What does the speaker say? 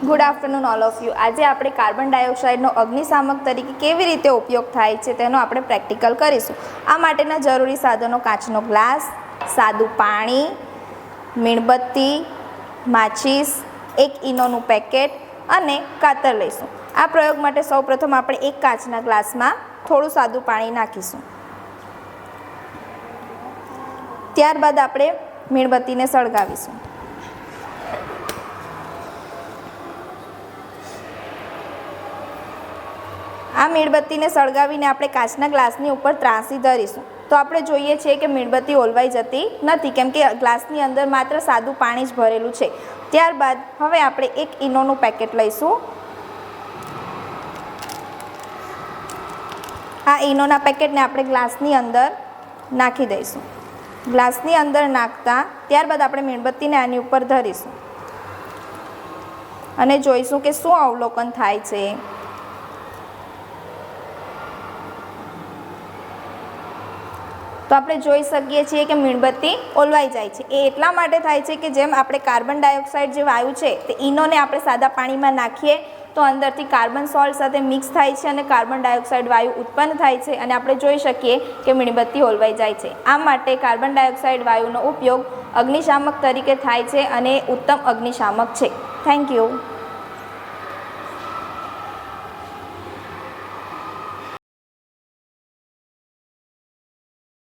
Good afternoon all of you. આજે આપણે carbon ડાયોક્સાઇડનો અગ્નિશામક તરીકે કેવી રીતે ઉપયોગ થાય છે તેનો આપણે પ્રેક્ટિકલ કરીશું. આ માટેના જરૂરી સાધનો કાચનો ગ્લાસ, સાદું પાણી, મીણબત્તી, માચીસ, એક ઈનોનું પેકેટ અને કાતર લઈશું. આ પ્રયોગ માટે સૌપ્રથમ આપણે એક કાચના ગ્લાસમાં થોડું સાદું પાણી નાખીશું. ત્યારબાદ આપણે મીણબત્તીને સળગાવીશું. આ મીણબત્તીને સળગાવીને આપણે કાચના ગ્લાસની ઉપર ત્રાંસી ધરીશું. તો આપણે જોઈએ છીએ કે મીણબત્તી ઓલવાઈ જતી નથી, કેમ કે ગ્લાસની અંદર માત્ર સાદું પાણી જ ભરેલું છે. ત્યારબાદ હવે આપણે એક ઈનોનું પેકેટ લઈશું. આ ઈનોના પેકેટને આપણે ગ્લાસની અંદર નાખી દઈશું. ગ્લાસની અંદર નાખતા ત્યારબાદ આપણે મીણબત્તીને આની ઉપર ધરીશું અને જોઈશું કે શું અવલોકન થાય છે. તો આપણે જોઈ શકીએ છીએ કે મીણબત્તી ઓલવાઈ જાય છે. એ એટલા માટે થાય છે કે જેમ આપણે કાર્બન ડાયોક્સાઇડ જે વાયુ છે તે ઈનોને આપણે સાદા પાણીમાં નાખીએ તો અંદરથી કાર્બન સોલ્ટ સાથે મિક્સ થાય છે અને કાર્બન ડાયોક્સાઇડ વાયુ ઉત્પન્ન થાય છે અને આપણે જોઈ શકીએ કે મીણબત્તી ઓલવાઈ જાય છે. આ માટે કાર્બન ડાયોક્સાઇડ વાયુનો ઉપયોગ અગ્નિશામક તરીકે થાય છે અને ઉત્તમ અગ્નિશામક છે. Thank you.